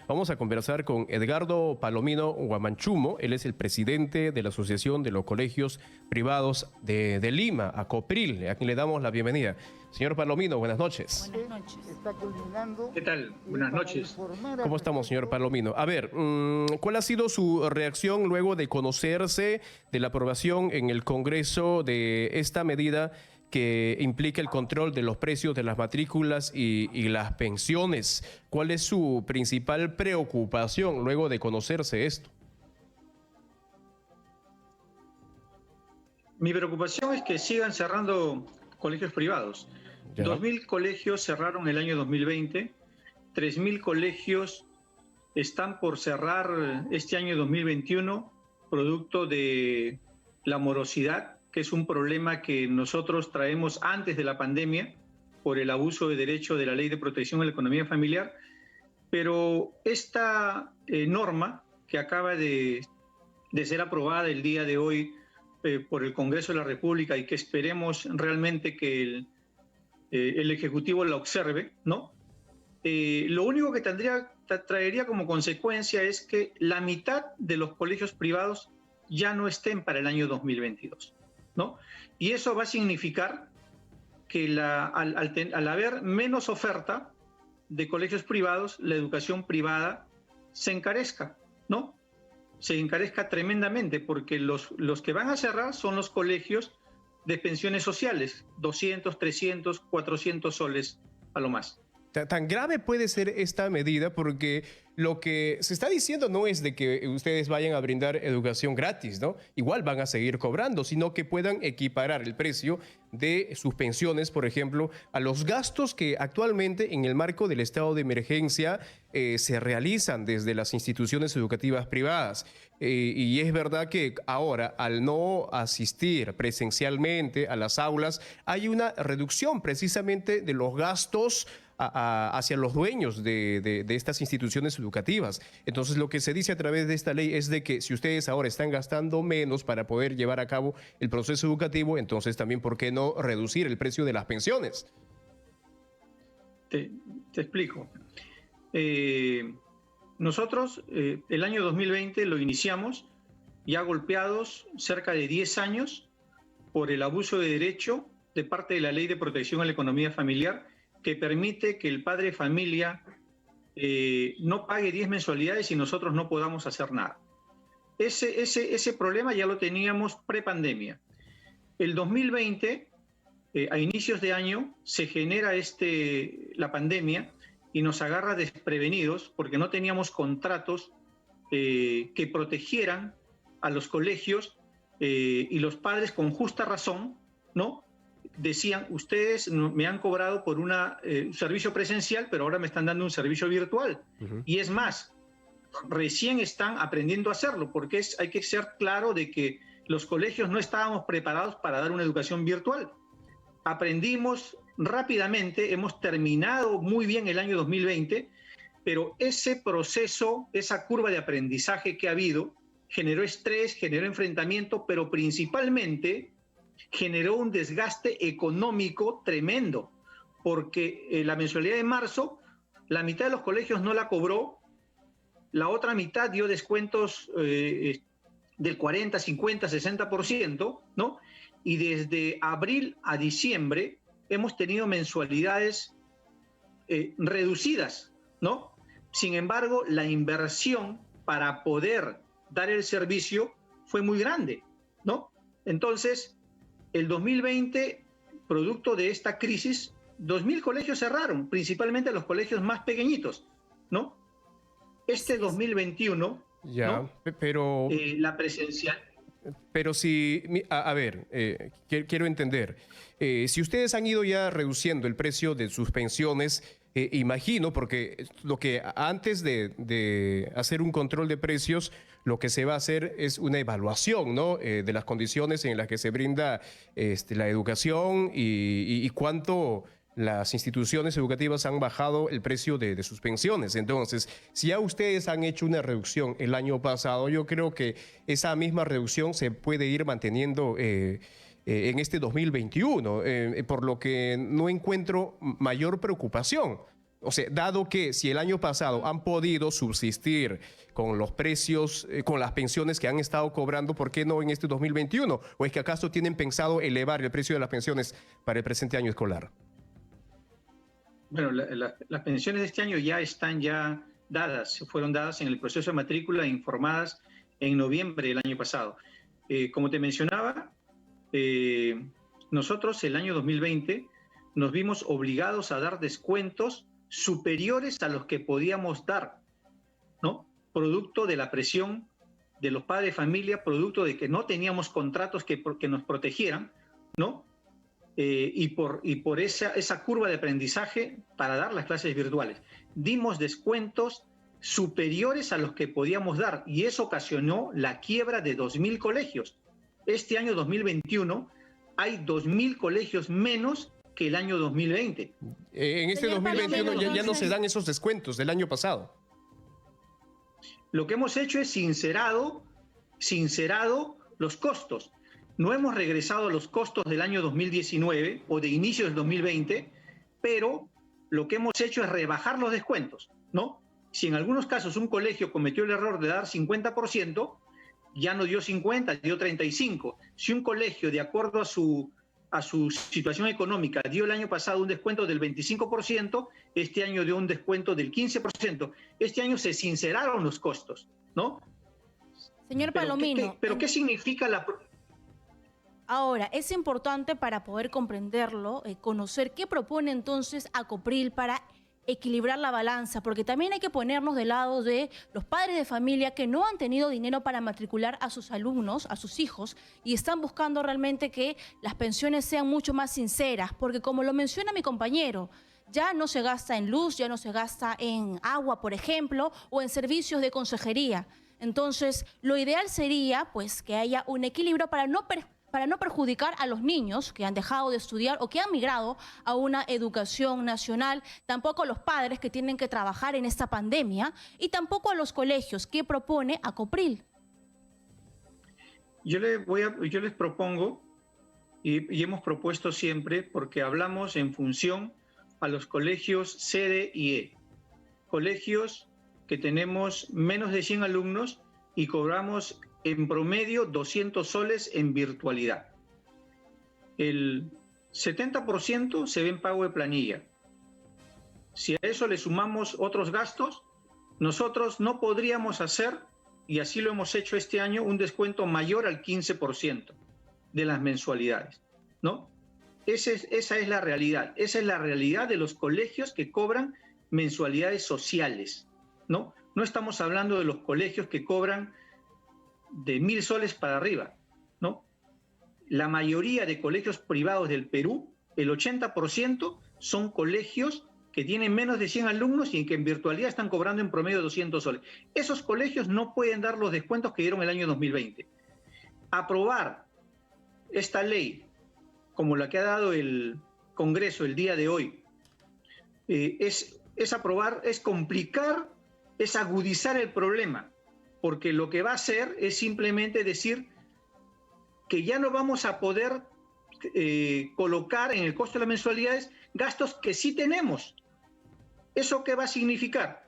Vamos a conversar con Edgardo Palomino Guamanchumo. Él es el presidente de la Asociación de los Colegios Privados de Lima, ACOPRIL, a quien le damos la bienvenida. Señor Palomino, buenas noches. Buenas noches. ¿Qué tal? Buenas noches. ¿Cómo estamos, señor Palomino? A ver, ¿cuál ha sido su reacción luego de conocerse de la aprobación en el Congreso de esta medida que implica el control de los precios de las matrículas y las pensiones? ¿Cuál es su principal preocupación luego de conocerse esto? Mi preocupación es que sigan cerrando colegios privados. Ya. 2.000 colegios cerraron el año 2020, 3.000 colegios están por cerrar este año 2021, producto de la morosidad, que es un problema que nosotros traemos antes de la pandemia por el abuso de derecho de la Ley de Protección a la Economía Familiar. Pero esta norma que acaba de ser aprobada el día de hoy por el Congreso de la República y que esperemos realmente que el Ejecutivo la observe, ¿no? Lo único que traería como consecuencia es que la mitad de los colegios privados ya no estén para el año 2022, ¿no? Y eso va a significar que al haber menos oferta de colegios privados, la educación privada se encarezca, ¿no? Se encarezca tremendamente, porque los que van a cerrar son los colegios de pensiones sociales, 200, 300, 400 soles a lo más. Tan grave puede ser esta medida, porque lo que se está diciendo no es de que ustedes vayan a brindar educación gratis, ¿no? Igual van a seguir cobrando, sino que puedan equiparar el precio de sus pensiones, por ejemplo, a los gastos que actualmente en el marco del estado de emergencia se realizan desde las instituciones educativas privadas. Y es verdad que ahora, al no asistir presencialmente a las aulas, hay una reducción precisamente de los gastos hacia los dueños de estas instituciones educativas. Entonces, lo que se dice a través de esta ley es de que si ustedes ahora están gastando menos para poder llevar a cabo el proceso educativo, entonces también, ¿por qué no reducir el precio de las pensiones? Te explico. Nosotros el año 2020 lo iniciamos ya golpeados cerca de 10 años por el abuso de derecho de parte de la Ley de Protección a la Economía Familiar, que permite que el padre de familia no pague 10 mensualidades y nosotros no podamos hacer nada. Ese problema ya lo teníamos prepandemia. El 2020, a inicios de año, se genera la pandemia y nos agarra desprevenidos porque no teníamos contratos que protegieran a los colegios y los padres, con justa razón, ¿no?, decían: ustedes me han cobrado por un servicio presencial, pero ahora me están dando un servicio virtual. Y es más, recién están aprendiendo a hacerlo, porque hay que ser claro de que los colegios no estábamos preparados para dar una educación virtual. Aprendimos rápidamente, hemos terminado muy bien el año 2020, pero ese proceso, esa curva de aprendizaje que ha habido, generó estrés, generó enfrentamiento, pero principalmente generó un desgaste económico tremendo, porque la mensualidad de marzo, la mitad de los colegios no la cobró, la otra mitad dio descuentos del 40, 50, 60%, ¿no? Y desde abril a diciembre hemos tenido mensualidades reducidas, ¿no? Sin embargo, la inversión para poder dar el servicio fue muy grande, ¿no? Entonces, el 2020, producto de esta crisis, 2.000 colegios cerraron, principalmente los colegios más pequeñitos, ¿no? Este 2021, ya, ¿no?, pero la presencial. Pero si, a ver, quiero entender, si ustedes han ido ya reduciendo el precio de sus pensiones, imagino, porque lo que antes de hacer un control de precios, lo que se va a hacer es una evaluación, ¿no?, de las condiciones en las que se brinda la educación y cuánto las instituciones educativas han bajado el precio de sus pensiones. Entonces, si ya ustedes han hecho una reducción el año pasado, yo creo que esa misma reducción se puede ir manteniendo en este 2021, por lo que no encuentro mayor preocupación. O sea, dado que si el año pasado han podido subsistir con los precios, con las pensiones que han estado cobrando, ¿por qué no en este 2021? ¿O es que acaso tienen pensado elevar el precio de las pensiones para el presente año escolar? Bueno, las pensiones de este año ya están dadas, fueron dadas en el proceso de matrícula e informadas en noviembre del año pasado. Como te mencionaba, nosotros el año 2020 nos vimos obligados a dar descuentos superiores a los que podíamos dar, ¿no? Producto de la presión de los padres de familia, producto de que no teníamos contratos que nos protegieran, ¿no? Y por esa curva de aprendizaje para dar las clases virtuales. Dimos descuentos superiores a los que podíamos dar y eso ocasionó la quiebra de 2.000 colegios. Este año 2021 hay 2.000 colegios menos que el año 2020. En este Señor 2021 Palomino, ya no se dan esos descuentos del año pasado. Lo que hemos hecho es sincerado los costos. No hemos regresado a los costos del año 2019 o de inicio del 2020, pero lo que hemos hecho es rebajar los descuentos, ¿no? Si en algunos casos un colegio cometió el error de dar 50%, ya no dio 50, dio 35. Si un colegio, de acuerdo a su situación económica, dio el año pasado un descuento del 25%, este año dio un descuento del 15%. Este año se sinceraron los costos, ¿no? Señor Palomino. ¿Pero qué significa la...? Ahora, es importante para poder comprenderlo, conocer qué propone entonces Acopril para equilibrar la balanza, porque también hay que ponernos del lado de los padres de familia que no han tenido dinero para matricular a sus alumnos, a sus hijos, y están buscando realmente que las pensiones sean mucho más sinceras, porque como lo menciona mi compañero, ya no se gasta en luz, ya no se gasta en agua, por ejemplo, o en servicios de consejería. Entonces, lo ideal sería pues que haya un equilibrio para no perjudicar a los niños que han dejado de estudiar o que han migrado a una educación nacional, tampoco a los padres que tienen que trabajar en esta pandemia y tampoco a los colegios. ¿Qué propone Acopril? Yo les propongo, y hemos propuesto siempre, porque hablamos en función a los colegios C, D y E. Colegios que tenemos menos de 100 alumnos y cobramos en promedio 200 soles en virtualidad. El 70% se ve en pago de planilla. Si a eso le sumamos otros gastos, nosotros no podríamos hacer, y así lo hemos hecho este año, un descuento mayor al 15% de las mensualidades, ¿no? Esa es la realidad. Esa es la realidad de los colegios que cobran mensualidades sociales, ¿no? No estamos hablando de los colegios que cobran de 1.000 soles para arriba, ¿no? La mayoría de colegios privados del Perú, el 80% son colegios que tienen menos de 100 alumnos y que en virtualidad están cobrando en promedio 200 soles. Esos colegios no pueden dar los descuentos que dieron el año 2020. Aprobar esta ley, como la que ha dado el Congreso el día de hoy, es complicar, es agudizar el problema, porque lo que va a hacer es simplemente decir que ya no vamos a poder colocar en el costo de las mensualidades gastos que sí tenemos. ¿Eso qué va a significar?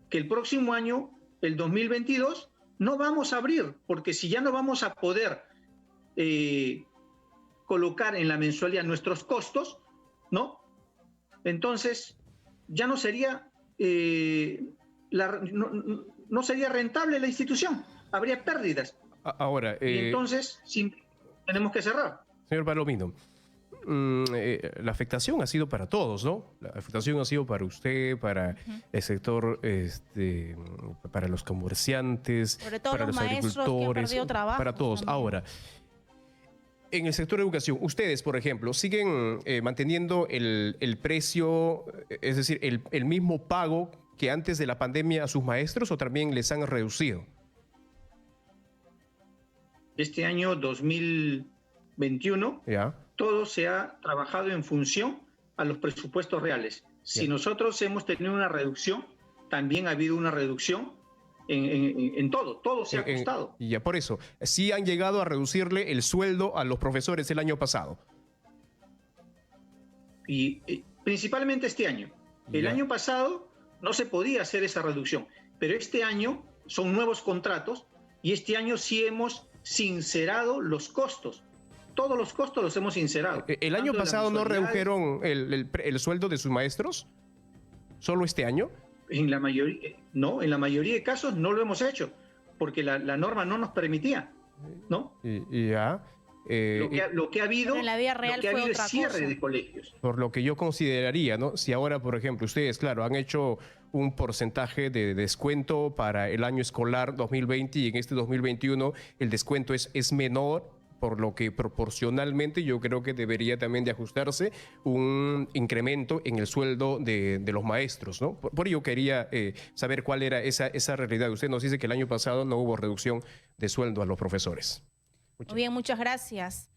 Que el próximo año, el 2022, no vamos a abrir, porque si ya no vamos a poder colocar en la mensualidad nuestros costos, ¿no? Entonces, ya no sería, no sería rentable la institución, habría pérdidas. Ahora, y entonces sí, tenemos que cerrar. Señor Palomino, la afectación ha sido para todos, ¿no? La afectación ha sido para usted, para el sector, para los comerciantes, para los agricultores, para todos. También. Ahora, en el sector de educación, ustedes, por ejemplo, ¿siguen manteniendo el precio, es decir, el mismo pago que antes de la pandemia a sus maestros o también les han reducido? Este año 2021, todo se ha trabajado en función a los presupuestos reales. Si nosotros hemos tenido una reducción, también ha habido una reducción en todo se ha ajustado. Y ya por eso, sí han llegado a reducirle el sueldo a los profesores el año pasado. Y principalmente este año. El Ya. año pasado no se podía hacer esa reducción, pero este año son nuevos contratos y este año sí hemos sincerado los costos. Todos los costos los hemos sincerado. ¿El año Tanto de las pasado no mensualidades, redujeron el sueldo de sus maestros? ¿Solo este año? en la mayoría, no, en la mayoría de casos no lo hemos hecho, porque la norma no nos permitía, ¿no? Ya. Lo que ha habido, Pero en la vida lo real que ha fue habido otra es cierre cosa. de colegios. Por lo que yo consideraría, ¿no? Si ahora, por ejemplo, ustedes, claro, han hecho un porcentaje de descuento para el año escolar 2020 y en este 2021 el descuento es menor, por lo que proporcionalmente yo creo que debería también de ajustarse un incremento en el sueldo de los maestros, ¿no? Por ello quería saber cuál era esa realidad. Usted nos dice que el año pasado no hubo reducción de sueldo a los profesores. Muy bien, muchas gracias.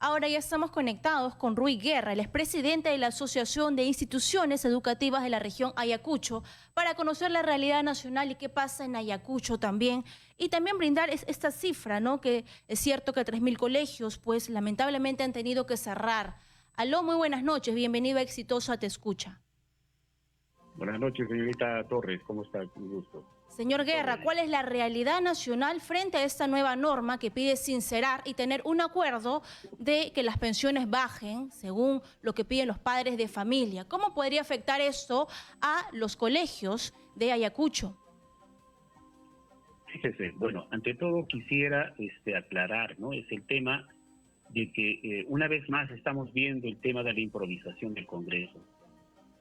Ahora ya estamos conectados con Rui Guerra, el expresidente de la Asociación de Instituciones Educativas de la región Ayacucho, para conocer la realidad nacional y qué pasa en Ayacucho también. Y también brindar esta cifra, ¿no? Que es cierto que 3.000 colegios, pues lamentablemente han tenido que cerrar. Aló, muy buenas noches, bienvenido a Exitosa Te Escucha. Buenas noches, señorita Torres, ¿cómo está? Un gusto. Señor Guerra, ¿cuál es la realidad nacional frente a esta nueva norma que pide sincerar y tener un acuerdo de que las pensiones bajen según lo que piden los padres de familia? ¿Cómo podría afectar esto a los colegios de Ayacucho? Fíjese, bueno, ante todo quisiera aclarar, ¿no? Es el tema de que una vez más estamos viendo el tema de la improvisación del Congreso.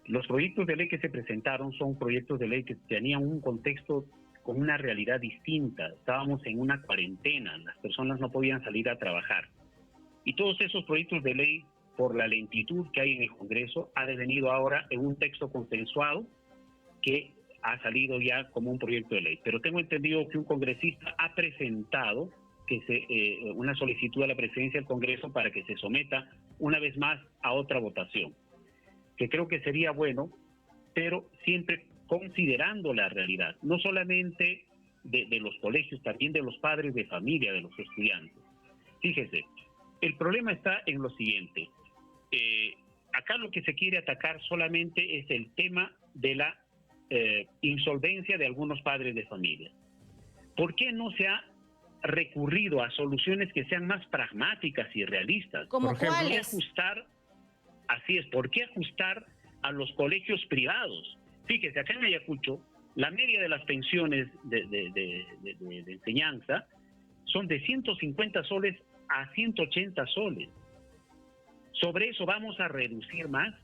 Los proyectos de ley que se presentaron son proyectos de ley que tenían un contexto con una realidad distinta. Estábamos en una cuarentena, las personas no podían salir a trabajar. Y todos esos proyectos de ley, por la lentitud que hay en el Congreso, ha devenido ahora en un texto consensuado que ha salido ya como un proyecto de ley. Pero tengo entendido que un congresista ha presentado una solicitud a la presidencia del Congreso para que se someta una vez más a otra votación, que creo que sería bueno, pero siempre considerando la realidad, no solamente de los colegios, también de los padres de familia, de los estudiantes. Fíjese, el problema está en lo siguiente. Acá lo que se quiere atacar solamente es el tema de la insolvencia de algunos padres de familia. ¿Por qué no se ha recurrido a soluciones que sean más pragmáticas y realistas? ¿Cómo Por ejemplo, ¿Por qué cuáles? ajustar? Así es, ¿por qué ajustar a los colegios privados? Fíjese, acá en Ayacucho, la media de las pensiones de enseñanza son de 150 soles a 180 soles. Sobre eso vamos a reducir más,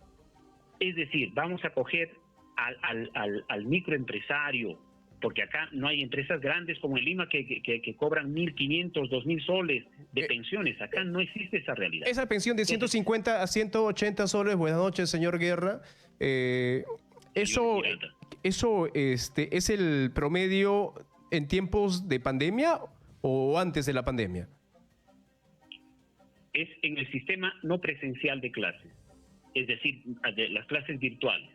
es decir, vamos a coger al microempresario, porque acá no hay empresas grandes como en Lima que cobran 1.500, 2.000 soles de pensiones. Acá no existe esa realidad. Esa pensión de 150 a 180 soles, buenas noches, señor Guerra. Eso es el promedio en tiempos de pandemia o antes de la pandemia. Es en el sistema no presencial de clases, es decir, de las clases virtuales,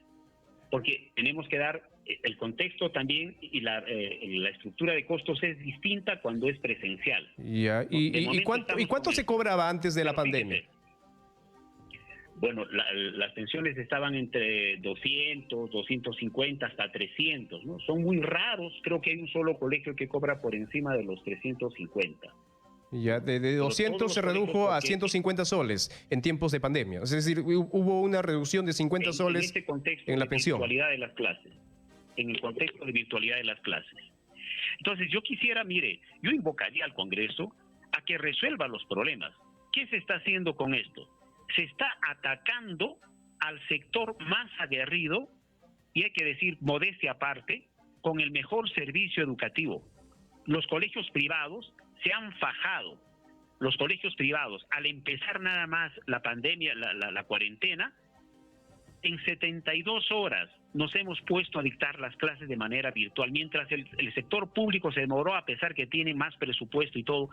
porque tenemos que dar el contexto también y la estructura de costos es distinta cuando es presencial. Ya. De ¿Y momento cuánto estamos se con cobraba antes de la Pero pandemia? fíjese, bueno, las pensiones estaban entre 200, 250 hasta 300, ¿no? Son muy raros, creo que hay un solo colegio que cobra por encima de los 350. Ya, de 200 todos se los redujo colegios, a porque 150 soles en tiempos de pandemia. Es decir, hubo una reducción de 50 En soles este contexto en la de pensión. virtualidad de las clases, en el contexto de virtualidad de las clases. Entonces yo quisiera, mire, yo invocaría al Congreso a que resuelva los problemas. ¿Qué se está haciendo con esto? Se está atacando al sector más aguerrido, y hay que decir, modestia aparte, con el mejor servicio educativo. Los colegios privados se han fajado. Los colegios privados, al empezar nada más la pandemia, la cuarentena, en 72 horas nos hemos puesto a dictar las clases de manera virtual, mientras el sector público se demoró, a pesar que tiene más presupuesto y todo.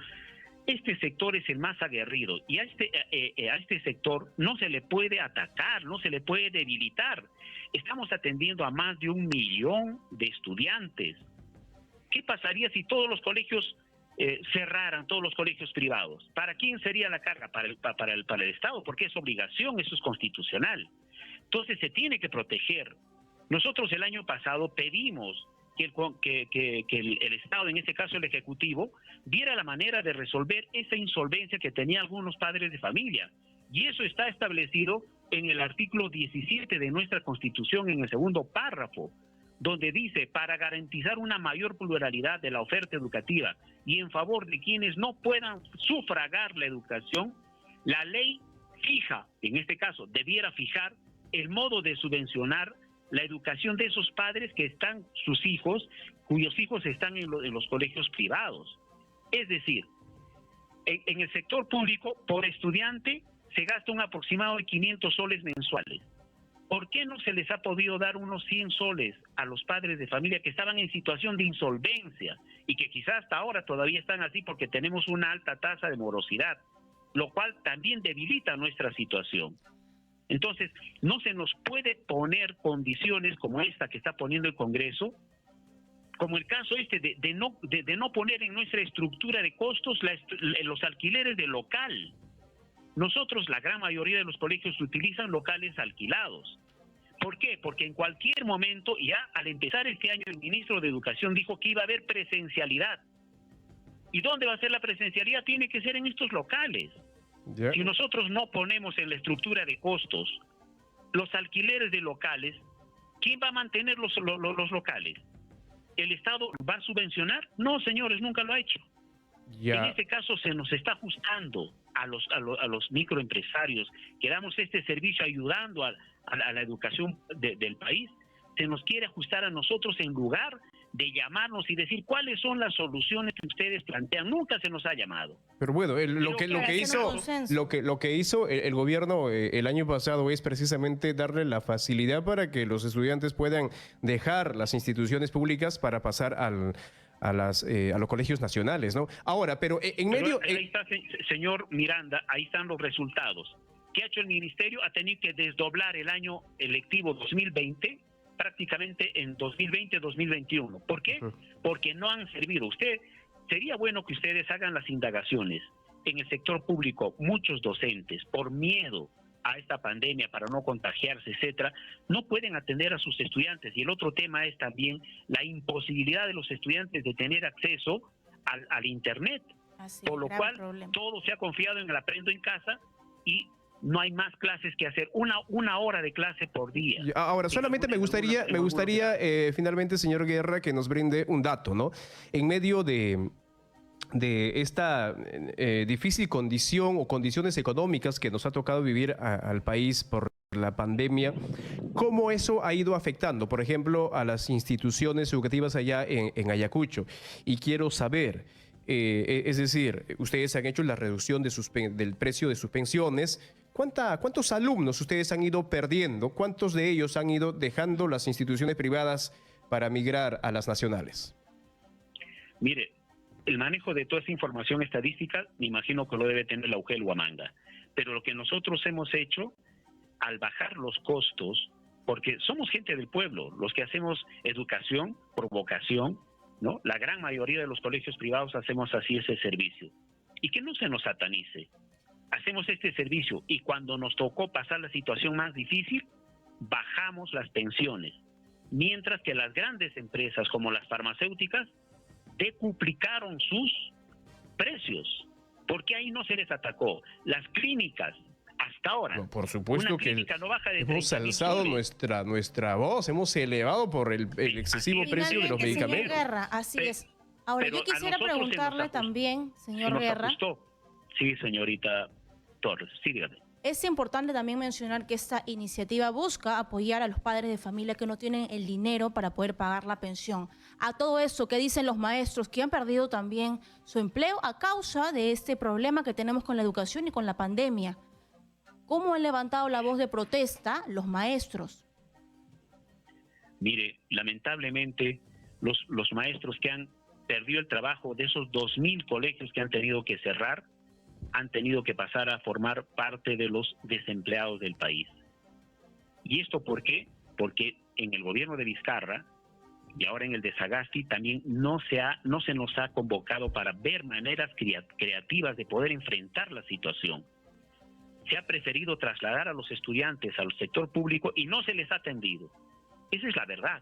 Este sector es el más aguerrido y a este sector no se le puede atacar, no se le puede debilitar. Estamos atendiendo a más de 1 millón de estudiantes. ¿Qué pasaría si todos los colegios cerraran, todos los colegios privados? ¿Para quién sería la carga? Para el Estado, porque es obligación, eso es constitucional. Entonces se tiene que proteger Nosotros el año pasado pedimos que el Estado, en este caso el Ejecutivo, viera la manera de resolver esa insolvencia que tenían algunos padres de familia. Y eso está establecido en el artículo 17 de nuestra Constitución, en el segundo párrafo, donde dice: para garantizar una mayor pluralidad de la oferta educativa y en favor de quienes no puedan sufragar la educación, la ley fija, en este caso, debiera fijar el modo de subvencionar la educación de esos padres que están, sus hijos, cuyos hijos están en los colegios privados. Es decir, en el sector público, por estudiante, se gasta un aproximado de 500 soles mensuales. ¿Por qué no se les ha podido dar unos 100 soles a los padres de familia que estaban en situación de insolvencia y que quizás hasta ahora todavía están así porque tenemos una alta tasa de morosidad, lo cual también debilita nuestra situación? Entonces, no se nos puede poner condiciones como esta que está poniendo el Congreso, como el caso de no poner en nuestra estructura de costos los alquileres de local. Nosotros, la gran mayoría de los colegios utilizan locales alquilados. ¿Por qué? Porque en cualquier momento, ya al empezar este año, el ministro de Educación dijo que iba a haber presencialidad. ¿Y dónde va a ser la presencialidad? Tiene que ser en estos locales. Yeah. Si nosotros no ponemos en la estructura de costos los alquileres de locales, ¿quién va a mantener los locales? ¿El Estado va a subvencionar? No, señores, nunca lo ha hecho. Yeah. En este caso se nos está ajustando a los microempresarios que damos este servicio ayudando a la educación del país. Se nos quiere ajustar a nosotros en lugar de llamarnos y decir cuáles son las soluciones que ustedes plantean. Nunca se nos ha llamado. Pero bueno, lo que hizo el gobierno el año pasado es precisamente darle la facilidad para que los estudiantes puedan dejar las instituciones públicas para pasar a los colegios nacionales, ¿no? Ahora, pero en medio... Ahí está, señor Miranda, ahí están los resultados. ¿Qué ha hecho el ministerio? Ha tenido que desdoblar el año electivo 2020 prácticamente en 2020-2021. ¿Por qué? Porque no han servido. Sería bueno que ustedes hagan las indagaciones. En el sector público, muchos docentes, por miedo a esta pandemia, para no contagiarse, etcétera, no pueden atender a sus estudiantes. Y el otro tema es también la imposibilidad de los estudiantes de tener acceso al Internet. Por lo cual, todo se ha confiado en el aprendo en casa y no hay más clases que hacer, una hora de clase por día. Ahora, solamente me gustaría finalmente, señor Guerra, que nos brinde un dato, ¿no? En medio de esta difícil condición o condiciones económicas que nos ha tocado vivir al país por la pandemia, ¿cómo eso ha ido afectando, por ejemplo, a las instituciones educativas allá en Ayacucho? Y quiero saber, es decir, ustedes han hecho la reducción del precio de sus pensiones. ¿Cuántos alumnos ustedes han ido perdiendo? ¿Cuántos de ellos han ido dejando las instituciones privadas para migrar a las nacionales? Mire, el manejo de toda esa información estadística, me imagino que lo debe tener la UGEL Huamanga. Pero lo que nosotros hemos hecho, al bajar los costos, porque somos gente del pueblo, los que hacemos educación por vocación, ¿no? La gran mayoría de los colegios privados hacemos así ese servicio. Y que no se nos satanice. Hacemos este servicio y cuando nos tocó pasar la situación más difícil, bajamos las pensiones. Mientras que las grandes empresas como las farmacéuticas decuplicaron sus precios. Porque ahí no se les atacó. Las clínicas, hasta ahora, no, por supuesto que no baja de hemos alzado nuestra voz, hemos elevado por el excesivo precio de los medicamentos. Señor Guerra, así es. Ahora, yo quisiera preguntarle también, señor Guerra. Sí, señorita Torres, sí, dígame. Es importante también mencionar que esta iniciativa busca apoyar a los padres de familia que no tienen el dinero para poder pagar la pensión. A todo eso que dicen los maestros que han perdido también su empleo a causa de este problema que tenemos con la educación y con la pandemia. ¿Cómo han levantado la voz de protesta los maestros? Mire, lamentablemente los maestros que han perdido el trabajo, de esos 2.000 colegios que han tenido que cerrar, han tenido que pasar a formar parte de los desempleados del país. ¿Y esto por qué? Porque en el gobierno de Vizcarra y ahora en el de Sagasti también no se nos ha convocado para ver maneras creativas de poder enfrentar la situación. Se ha preferido trasladar a los estudiantes al sector público y no se les ha atendido. Esa es la verdad.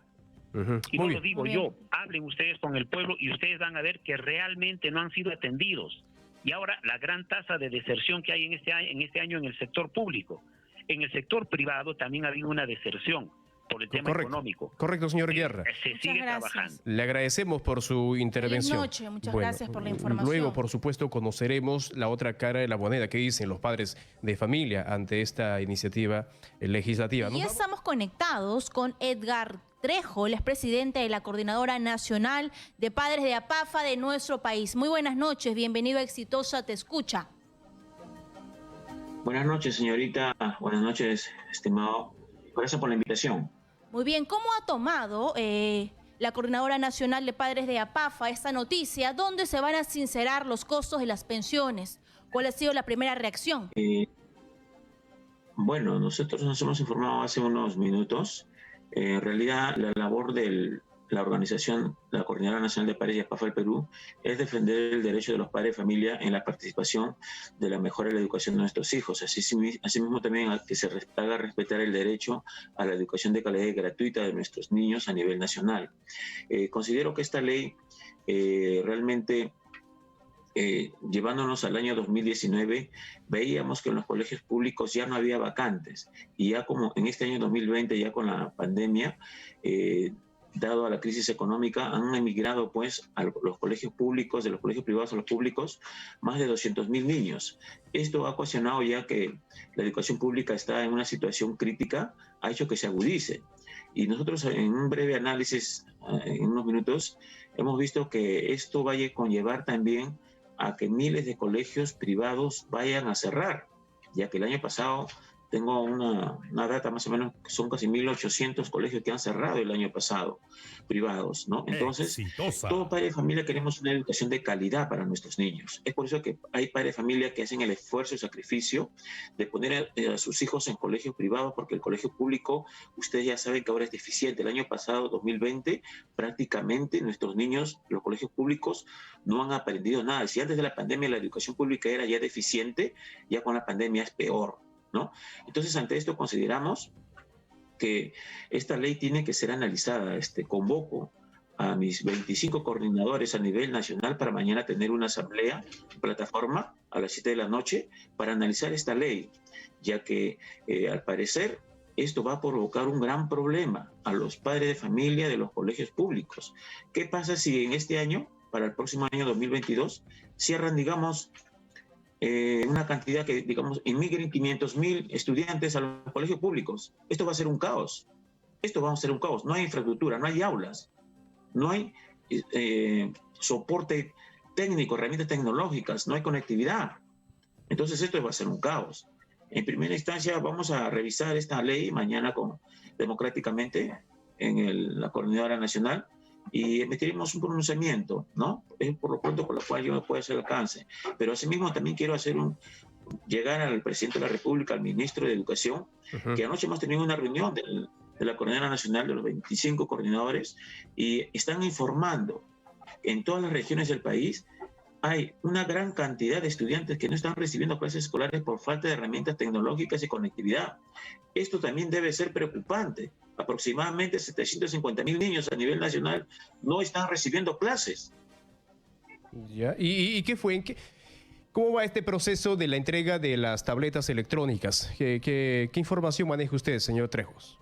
Y Muy no lo bien. digo yo, hablen ustedes con el pueblo y ustedes van a ver que realmente no han sido atendidos. Y ahora la gran tasa de deserción que hay en este año en el sector público. En el sector privado también ha habido una deserción por el tema económico. Correcto, señor Guerra. Se sigue trabajando. Le agradecemos por su intervención. Feliz noche, muchas gracias por la información. Luego, por supuesto, conoceremos la otra cara de la moneda. ¿Qué dicen los padres de familia ante esta iniciativa legislativa? Y estamos conectados con Edgar Trejo, el expresidente de la Coordinadora Nacional de Padres de APAFA de nuestro país. Muy buenas noches, bienvenido a Exitosa Te Escucha. Buenas noches, señorita. Buenas noches, estimado. Gracias por la invitación. Muy bien, ¿cómo ha tomado la Coordinadora Nacional de Padres de APAFA esta noticia? ¿Dónde se van a sincerar los costos de las pensiones? ¿Cuál ha sido la primera reacción? Bueno, nosotros nos hemos informado hace unos minutos. En realidad, la labor de la organización, la Coordinadora Nacional de Padres de APAFA del Perú, es defender el derecho de los padres de familia en la participación de la mejora de la educación de nuestros hijos. Asimismo también a que se haga respetar el derecho a la educación de calidad y gratuita de nuestros niños a nivel nacional. Considero que esta ley realmente... llevándonos al año 2019, veíamos que en los colegios públicos ya no había vacantes, y ya como en este año 2020, ya con la pandemia, dado a la crisis económica, han emigrado pues a los colegios públicos, de los colegios privados a los públicos, más de 200.000 niños. Esto ha ocasionado ya que la educación pública está en una situación crítica, ha hecho que se agudice. Y nosotros en un breve análisis, en unos minutos, hemos visto que esto va a conllevar también a que miles de colegios privados vayan a cerrar, ya que el año pasado, tengo una data más o menos, son casi 1.800 colegios que han cerrado el año pasado, privados, ¿no? Entonces, todo padre de familia queremos una educación de calidad para nuestros niños. Es por eso que hay padres de familia que hacen el esfuerzo y sacrificio de poner a sus hijos en colegios privados, porque el colegio público, ustedes ya saben que ahora es deficiente. El año pasado, 2020, prácticamente nuestros niños, los colegios públicos, no han aprendido nada. Si antes de la pandemia la educación pública era ya deficiente, ya con la pandemia es peor, ¿no? Entonces, ante esto consideramos que esta ley tiene que ser analizada. Convoco a mis 25 coordinadores a nivel nacional para mañana tener una asamblea, plataforma, a las 7 de la noche, para analizar esta ley, ya que al parecer esto va a provocar un gran problema a los padres de familia de los colegios públicos. ¿Qué pasa si en este año, para el próximo año 2022, cierran, digamos, una cantidad que, digamos, inmigren 500.000 estudiantes a los colegios públicos? Esto va a ser un caos. Esto va a ser un caos. No hay infraestructura, no hay aulas, no hay soporte técnico, herramientas tecnológicas, no hay conectividad. Entonces esto va a ser un caos. En primera instancia vamos a revisar esta ley mañana democráticamente en la Coordinadora Nacional, y emitiremos un pronunciamiento, ¿no? Es por lo pronto por lo cual yo no puedo hacer alcance. Pero asimismo también quiero llegar al presidente de la República, al ministro de Educación, que anoche hemos tenido una reunión de la Coordinadora Nacional, de los 25 coordinadores, y están informando en todas las regiones del país. Hay una gran cantidad de estudiantes que no están recibiendo clases escolares por falta de herramientas tecnológicas y conectividad. Esto también debe ser preocupante. Aproximadamente 750.000 niños a nivel nacional no están recibiendo clases. ¿Ya? ¿Y qué fue? ¿Cómo va este proceso de la entrega de las tabletas electrónicas? ¿Qué información maneja usted, señor Trejos?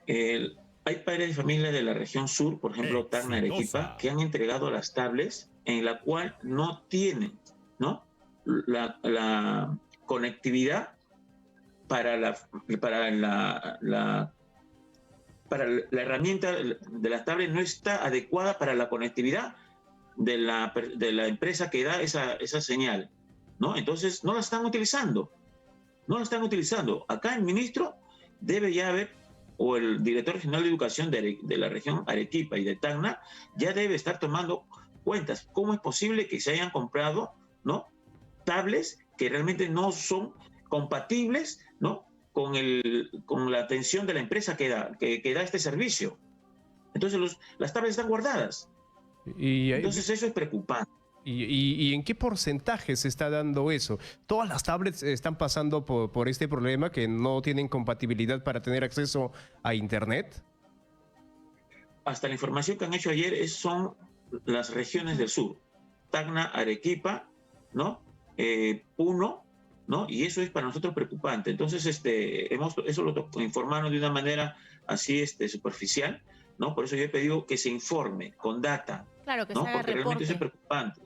Hay padres de familia de la región sur, por ejemplo, Tacna, Arequipa, que han entregado las tablets en la cual no tienen, ¿no?, la conectividad para la herramienta de las tablets, no está adecuada para la conectividad de la empresa que da esa señal, ¿no? Entonces no la están utilizando. Acá el ministro debe ya haber, o el director regional de educación de la región Arequipa y de Tacna, ya debe estar tomando cuentas. ¿Cómo es posible que se hayan comprado, ¿no?, tablets que realmente no son compatibles, ¿no?, con la atención de la empresa que da este servicio? Entonces las tablets están guardadas. Entonces eso es preocupante. ¿Y en qué porcentaje se está dando eso? ¿Todas las tablets están pasando por este problema que no tienen compatibilidad para tener acceso a Internet? Hasta la información que han hecho ayer son las regiones del sur, Tacna, Arequipa, ¿no? Puno, ¿no? Y eso es para nosotros preocupante. Entonces, eso lo informaron de una manera así superficial, ¿no? Por eso yo he pedido que se informe con data, Claro, que ¿no? se haga Porque realmente reporte. eso es preocupante.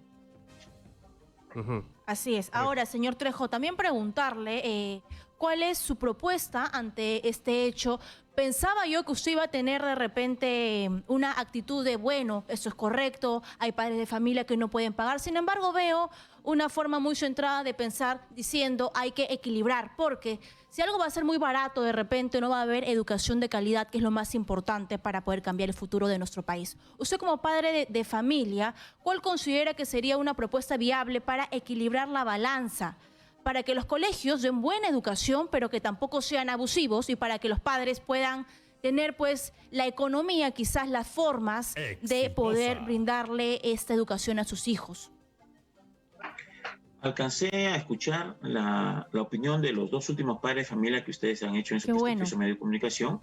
Así es. Ahora, señor Trejo, también preguntarle cuál es su propuesta ante este hecho. Pensaba yo que usted iba a tener de repente una actitud de, bueno, esto es correcto, hay padres de familia que no pueden pagar. Sin embargo, veo una forma muy centrada de pensar diciendo hay que equilibrar, porque si algo va a ser muy barato, de repente no va a haber educación de calidad, que es lo más importante para poder cambiar el futuro de nuestro país. Usted como padre de familia, ¿cuál considera que sería una propuesta viable para equilibrar la balanza? Para que los colegios den buena educación, pero que tampoco sean abusivos, y para que los padres puedan tener pues la economía, quizás las formas de poder brindarle esta educación a sus hijos. Alcancé a escuchar la opinión de los dos últimos padres de familia que ustedes han hecho en su prestigioso medio de comunicación,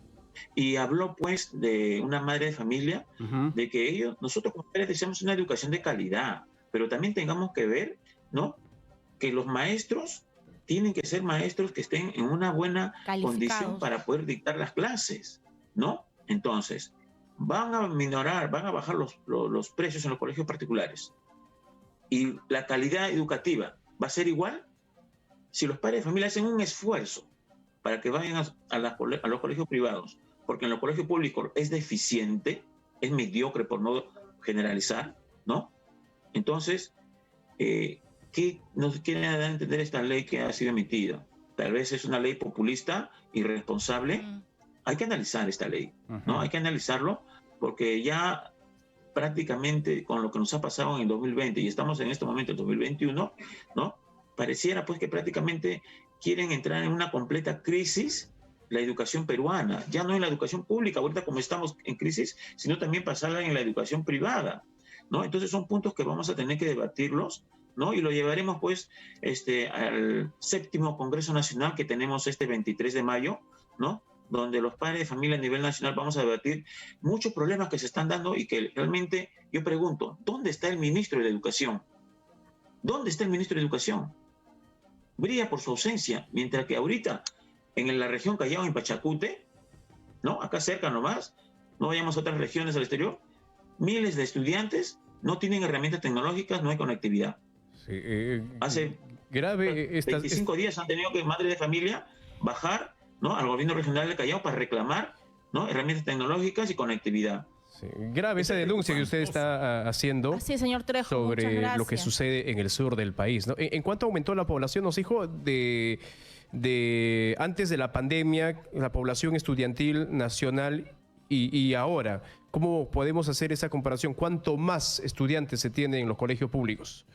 y habló pues de una madre de familia, de que nosotros como padres deseamos una educación de calidad, pero también tengamos que ver, ¿no?, que los maestros tienen que ser maestros que estén en una buena condición para poder dictar las clases, ¿no? Entonces, van a bajar los precios en los colegios particulares. ¿Y la calidad educativa va a ser igual? Si los padres de familia hacen un esfuerzo para que vayan a los colegios privados, porque en los colegios públicos es deficiente, es mediocre por no generalizar, ¿no? Entonces, ¿qué nos quiere dar a entender esta ley que ha sido emitida? Tal vez es una ley populista, irresponsable. Hay que analizar esta ley, ¿no? Hay que analizarlo porque ya prácticamente con lo que nos ha pasado en el 2020 y estamos en este momento en 2021, ¿no? Pareciera pues que prácticamente quieren entrar en una completa crisis la educación peruana, ya no en la educación pública, ahorita como estamos en crisis, sino también pasarla en la educación privada, ¿no? Entonces son puntos que vamos a tener que debatirlos, ¿no? Y lo llevaremos pues al 7º Congreso Nacional que tenemos este 23 de mayo, ¿no?, donde los padres de familia a nivel nacional vamos a debatir muchos problemas que se están dando y que realmente yo pregunto, ¿dónde está el ministro de Educación? ¿Dónde está el ministro de Educación? Brilla por su ausencia, mientras que ahorita en la región Callao, en Pachacute, ¿no?, acá cerca nomás, no vayamos a otras regiones al exterior, miles de estudiantes no tienen herramientas tecnológicas, no hay conectividad. Sí, Hace grave 25 días han tenido que madres de familia bajar, ¿no?, al gobierno regional de Callao para reclamar, ¿no?, herramientas tecnológicas y conectividad. Sí, grave esa denuncia que usted está haciendo. Así, señor Trejo, sobre lo que sucede en el sur del país, ¿no? ¿En cuánto aumentó la población, nos dijo, de antes de la pandemia, la población estudiantil nacional y ahora? ¿Cómo podemos hacer esa comparación? ¿Cuánto más estudiantes se tienen en los colegios públicos?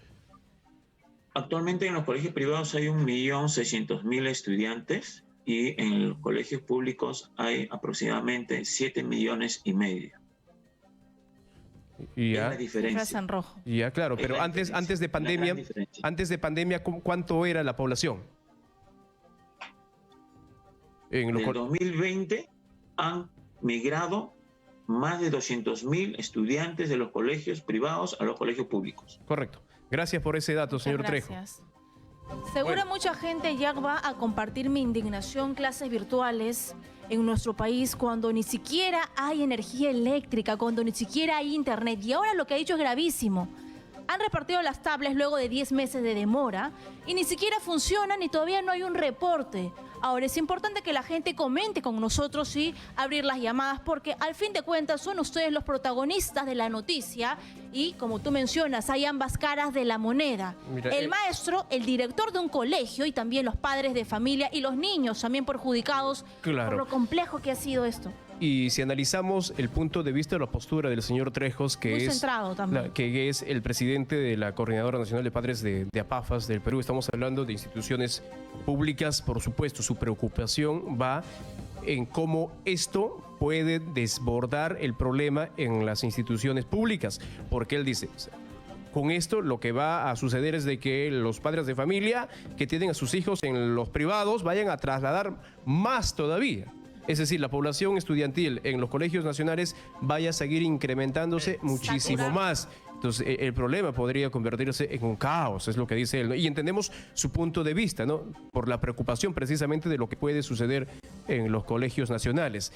Actualmente en los colegios privados hay 1.600.000 estudiantes y en los colegios públicos hay aproximadamente 7,5 millones. Y ya, es la diferencia. En rojo. Ya, claro, pero antes de pandemia, ¿cuánto era la población? En el 2020 han migrado más de 200.000 estudiantes de los colegios privados a los colegios públicos. Correcto. Gracias por ese dato, señor Trejo. Seguro mucha gente ya va a compartir mi indignación, clases virtuales en nuestro país cuando ni siquiera hay energía eléctrica, cuando ni siquiera hay internet. Y ahora lo que ha dicho es gravísimo. Han repartido las tablets luego de 10 meses de demora y ni siquiera funcionan y todavía no hay un reporte. Ahora, es importante que la gente comente con nosotros y abrir las llamadas porque al fin de cuentas son ustedes los protagonistas de la noticia y, como tú mencionas, hay ambas caras de la moneda. Mira, el maestro, el director de un colegio y también los padres de familia y los niños también perjudicados por lo complejo que ha sido esto. Y si analizamos el punto de vista de la postura del señor Trejos, que es el presidente de la Coordinadora Nacional de Padres de APAFAS del Perú, estamos hablando de instituciones públicas, por supuesto, su preocupación va en cómo esto puede desbordar el problema en las instituciones públicas, porque él dice, con esto lo que va a suceder es de que los padres de familia que tienen a sus hijos en los privados vayan a trasladar más todavía. Es decir, la población estudiantil en los colegios nacionales vaya a seguir incrementándose muchísimo más. Entonces, el problema podría convertirse en un caos, es lo que dice él, ¿no? Y entendemos su punto de vista, ¿no? Por la preocupación precisamente de lo que puede suceder en los colegios nacionales.